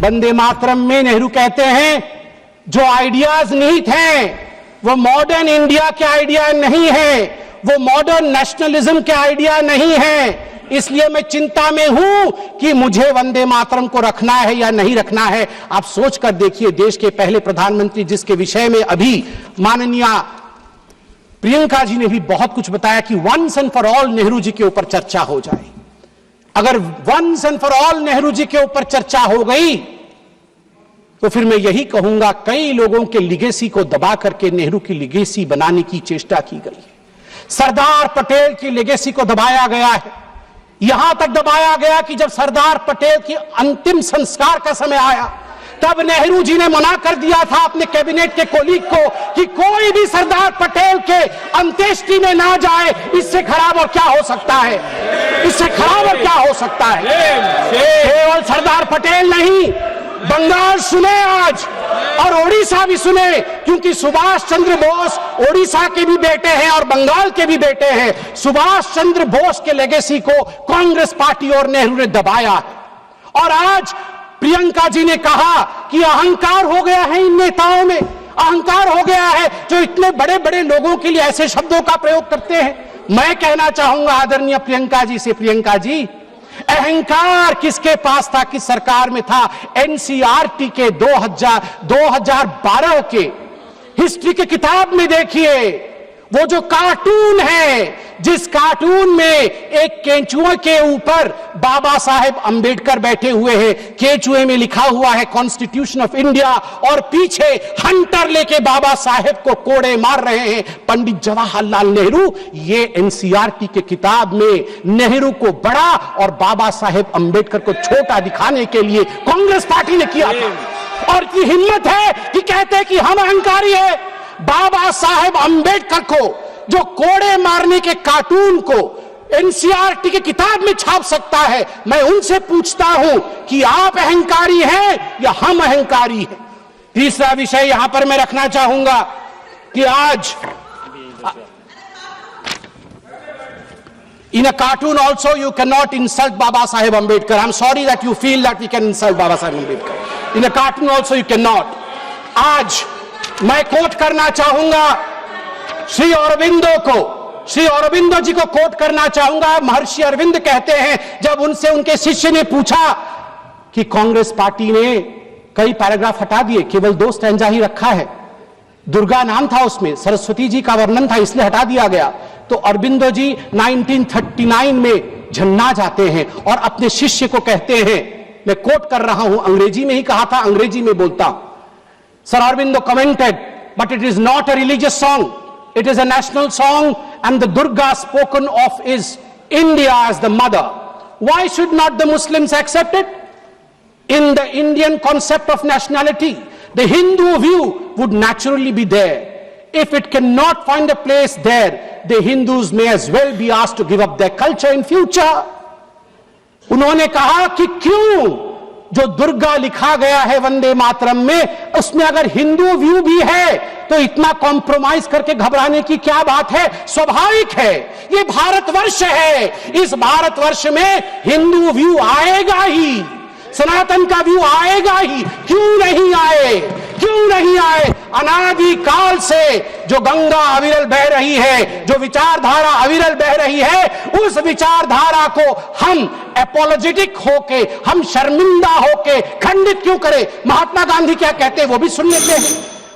वंदे मातरम में नेहरू कहते हैं जो आइडियाज निहित हैं वो मॉडर्न इंडिया के आइडिया नहीं है, वो मॉडर्न नेशनलिज्म के आइडिया नहीं है। इसलिए मैं चिंता में हूं कि मुझे वंदे मातरम को रखना है या नहीं रखना है। आप सोच कर देखिए, देश के पहले प्रधानमंत्री जिसके विषय में अभी माननीय प्रियंका जी ने भी बहुत कुछ बताया कि once and for all Nehru ji के ऊपर चर्चा हो जाए। अगर once and for all Nehru ji के ऊपर चर्चा हो गई तो फिर मैं यही कहूंगा, कई लोगों के लिगेसी को दबा करके नेहरू की लिगेसी बनाने की चेष्टा की गई है। सरदार पटेल की लिगेसी को दबाया गया है, यहां तक दबाया गया कि जब सरदार पटेल की अंतिम संस्कार का समय आया तब नेहरू जी ने मना कर दिया था अपने कैबिनेट के कोलीग को कि कोई भी सरदार पटेल के अंत्येष्टि में ना जाए। इससे खराब और क्या हो सकता है, इससे खराब और क्या हो सकता है। केवल सरदार पटेल नहीं, बंगाल सुने आज और ओडिशा भी सुने, क्योंकि सुभाष चंद्र बोस ओडिशा के भी बेटे हैं और बंगाल के भी बेटे हैं। सुभाष चंद्र बोस के लेगेसी को कांग्रेस पार्टी और नेहरू ने दबाया है। और आज प्रियंका जी ने कहा कि अहंकार हो गया है इन नेताओं में, अहंकार हो गया है जो इतने बड़े बड़े लोगों के लिए ऐसे शब्दों का प्रयोग करते हैं। मैं कहना चाहूंगा आदरणीय प्रियंका जी से, प्रियंका जी, अहंकार किसके पास था, किस सरकार में था? एनसीईआरटी के 2012 के हिस्ट्री की किताब में देखिए, वो जो कार्टून है, जिस कार्टून में एक केंचुए के ऊपर बाबा साहेब अंबेडकर बैठे हुए हैं, केंचुए में लिखा हुआ है कॉन्स्टिट्यूशन ऑफ इंडिया और पीछे हंटर लेके बाबा साहेब को कोड़े मार रहे हैं पंडित जवाहरलाल नेहरू। ये एनसीईआरटी के किताब में नेहरू को बड़ा और बाबा साहेब अंबेडकर को छोटा दिखाने के लिए कांग्रेस पार्टी ने किया था। और की हिम्मत है कि कहते हैं कि हम अहंकारी है। बाबा साहेब अंबेडकर को जो कोड़े मारने के कार्टून को एनसीईआरटी की किताब में छाप सकता है, मैं उनसे पूछता हूं कि आप अहंकारी हैं या हम अहंकारी हैं। तीसरा विषय यहां पर मैं रखना चाहूंगा कि आज in a cartoon also you cannot insult Baba Saheb Ambedkar. I'm sorry that you feel that we can insult Baba Saheb Ambedkar. In a cartoon also you cannot. आज मैं कोट करना चाहूंगा श्री अरविंदो को, श्री अरविंदो जी को कोट करना चाहूंगा। महर्षि अरविंद कहते हैं, जब उनसे उनके शिष्य ने पूछा कि कांग्रेस पार्टी ने कई पैराग्राफ हटा दिए, केवल 2 स्टैंजा ही रखा है, दुर्गा नाम था उसमें, सरस्वती जी का वर्णन था, इसलिए हटा दिया गया। तो अरविंदो जी 1939 में झन्ना जाते हैं और अपने शिष्य को कहते हैं, मैं कोट कर रहा हूं, अंग्रेजी में ही कहा था, अंग्रेजी में बोलता हूं। Sir Aurobindo commented, but it is not a religious song, it is a national song, and the Durga spoken of is India as the mother. Why should not the Muslims accept it? In the Indian concept of nationality, the Hindu view would naturally be there. If it cannot find a place there, the Hindus may as well be asked to give up their culture in future. उन्होंने कहा कि क्यों जो दुर्गा लिखा गया है वंदे मातरम में, उसमें अगर हिंदू व्यू भी है तो इतना कॉम्प्रोमाइज करके घबराने की क्या बात है? स्वाभाविक है, ये भारतवर्ष है, इस भारतवर्ष में हिंदू व्यू आएगा ही, सनातन का व्यू आएगा ही। क्यों नहीं आए, क्यों नहीं आए? अनादि काल से जो गंगा अविरल बह रही है, जो विचारधारा अविरल बह रही है, उस विचारधारा को हम एपोलॉजेटिक होके, हम शर्मिंदा होके खंडित क्यों करें? महात्मा गांधी क्या कहते हैं वो भी सुन लेते हैं।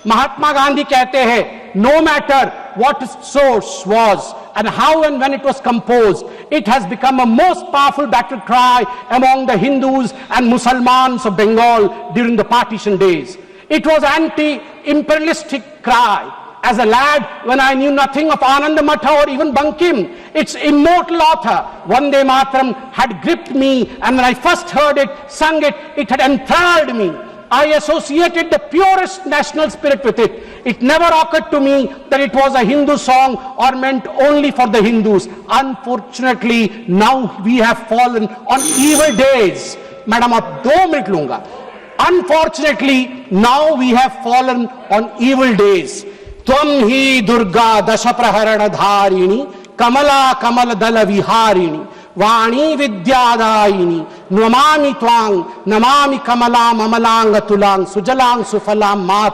महात्मा गांधी कहते हैं, no matter what its source was and how and when it was composed, it has become a most powerful battle cry among the Hindus and Muslims of Bengal during the partition days. It was anti-imperialistic cry. As a lad, when I knew nothing of Ananda Matha or even Bankim, its immortal author, Vande Mataram, had gripped me, and when I first heard it, sung it, it had enthralled me. I associated the purest national spirit with it. It never occurred to me that it was a Hindu song or meant only for the Hindus. Unfortunately, now we have fallen on evil days. Madam, ab 2 minute lunga. Unfortunately, now we have fallen on evil days. त्वं ही दुर्गा दश प्रहरण धारिणी कमला कमल दल विहारिणी वाणी विद्यादायिनी नमामि त्वां नमामि कमलां अमलां अतुलां सुजलां सुफलां मातरम्।